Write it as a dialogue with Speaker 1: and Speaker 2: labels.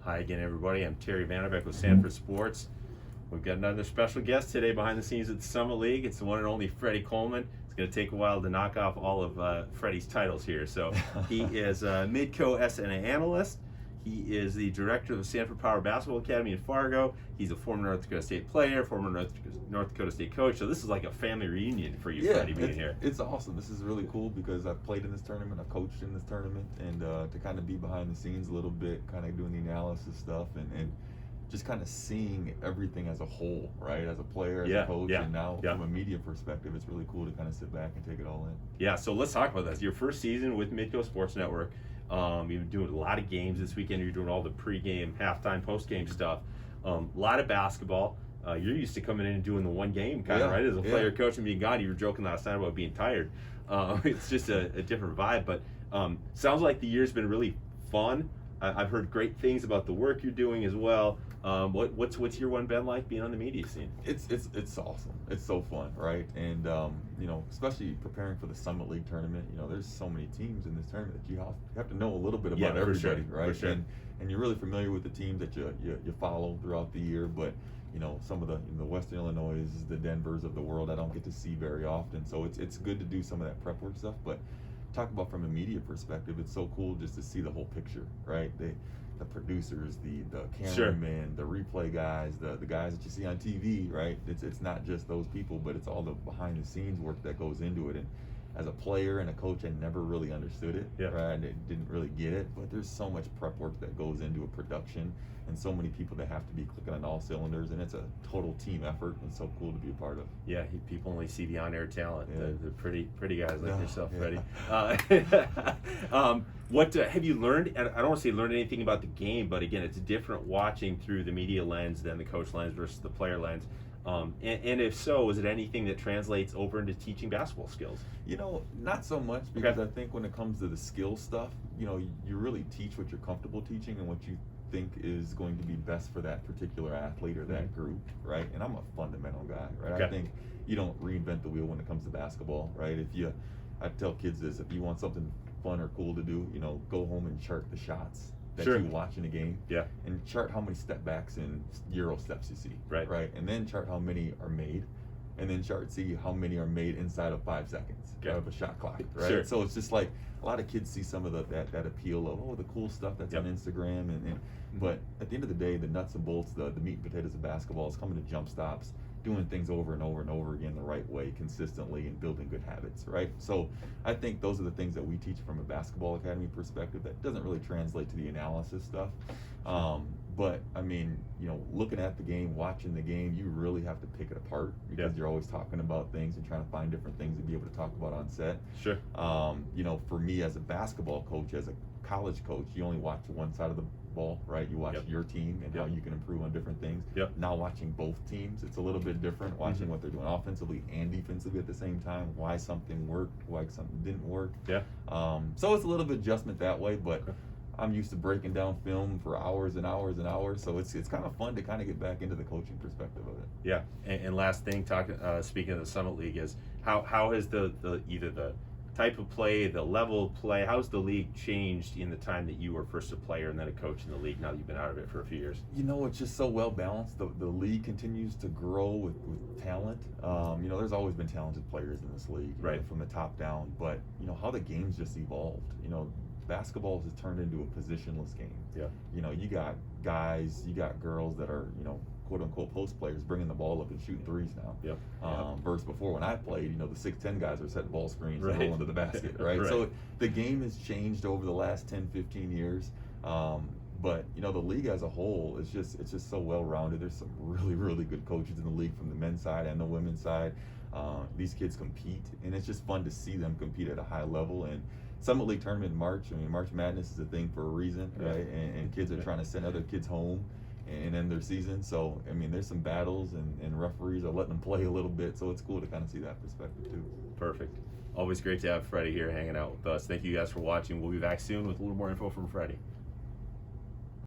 Speaker 1: Hi again, everybody. I'm Terry Vanderbeck with Sanford Sports. We've got another special guest today behind the scenes at the Summit League. It's the one and only Freddy Coleman. It's going to take a while to knock off all of Freddy's titles here. So he is a MidcoSN analyst. He is the director of the Sanford Power Basketball Academy in Fargo. He's a former North Dakota State player, former North Dakota State coach. So this is like a family reunion for you, Freddy, being here.
Speaker 2: It's awesome. This is really cool because I've played in this tournament, I've coached in this tournament, and to kind of be behind the scenes a little bit, kind of doing the analysis stuff, and just kind of seeing everything as a whole, right? As a player, as a coach, and now from a media perspective, it's really cool to kind of sit back and take it all in.
Speaker 1: Yeah, so let's talk about this. Your first season with Midco Sports Network. You've been doing a lot of games this weekend. You're doing all the pregame, halftime, postgame stuff. A lot of basketball. You're used to coming in and doing the one game kind of, right? As a player, coach, and being gone. You were joking last night about being tired. It's just a different vibe. But sounds like the year's been really fun. I've heard great things about the work you're doing as well. What's year one been like being on the media scene?
Speaker 2: It's awesome. It's so fun, right? And especially preparing for the Summit League tournament. There's so many teams in this tournament that you have to know a little bit about everybody, right?
Speaker 1: For sure.
Speaker 2: And you're really familiar with the teams that you follow throughout the year, but some of the Western Illinois, the Denvers of the world, I don't get to see very often. So it's good to do some of that prep work stuff, but talk about from a media perspective, it's so cool just to see the whole picture, right? The producers, the cameramen, the replay guys, the guys that you see on TV, right? It's not just those people, but it's all the behind the scenes work that goes into it. And as a player and a coach, I never really understood it, right? I didn't really get it, but there's so much prep work that goes into a production and so many people that have to be clicking on all cylinders, and it's a total team effort, and so cool to be a part of.
Speaker 1: Yeah, people only see the on-air talent, the pretty guys like yourself, Freddy. What have you learned? I don't want to say learned anything about the game, but again, it's different watching through the media lens than the coach lens versus the player lens. And if so, is it anything that translates over into teaching basketball skills?
Speaker 2: Not so much, because I think when it comes to the skill stuff, you really teach what you're comfortable teaching and what you think is going to be best for that particular athlete or that group, right? And I'm a fundamental guy, right? I think you don't reinvent the wheel when it comes to basketball, right? I tell kids this: if you want something fun or cool to do, go home and chart the shots that you watch in a game, and chart how many step backs and Euro steps you see, right? And then chart how many are made, and then see how many are made inside of 5 seconds of a shot clock, right? So it's just like a lot of kids see some of that appeal of the cool stuff that's on Instagram, but at the end of the day, the nuts and bolts, the meat and potatoes of basketball is coming to jump stops, doing things over and over and over again the right way, consistently, and building good habits, right? So I think those are the things that we teach from a basketball academy perspective. That doesn't really translate to the analysis stuff. But I mean, looking at the game, watching the game, you really have to pick it apart, because you're always talking about things and trying to find different things to be able to talk about on set.
Speaker 1: Sure.
Speaker 2: For me as a basketball coach, as a college coach, you only watch one side of the ball, right? You watch your team and how you can improve on different things. Now watching both teams, it's a little bit different, watching what they're doing offensively and defensively at the same time, why something worked, why something didn't work. So it's a little bit adjustment that way, but I'm used to breaking down film for hours and hours and hours, so it's kind of fun to kind of get back into the coaching perspective of it.
Speaker 1: Yeah, and last thing, speaking of the Summit League, is how has the either the type of play, the level of play, how's the league changed in the time that you were first a player and then a coach in the league, now that you've been out of it for a few years?
Speaker 2: It's just so well balanced. The league continues to grow with talent. There's always been talented players in this league, from the top down, but how the game's just evolved. Basketball has turned into a positionless game. You got guys, you got girls that are, quote unquote post players, bringing the ball up and shooting threes now. Versus before, when I played, the 6'10" guys are setting ball screens and rolling to the basket, right? So the game has changed over the last 10, 15 years. But the league as a whole is just so well rounded. There's some really, really good coaches in the league from the men's side and the women's side. These kids compete, and it's just fun to see them compete at a high level. And Summit League tournament in March, March Madness is a thing for a reason, right? And kids are trying to send other kids home and end their season. So there's some battles, and referees are letting them play a little bit, so it's cool to kind of see that perspective too.
Speaker 1: Perfect. Always great to have Freddy here hanging out with us. Thank you guys for watching. We'll be back soon with a little more info from Freddy.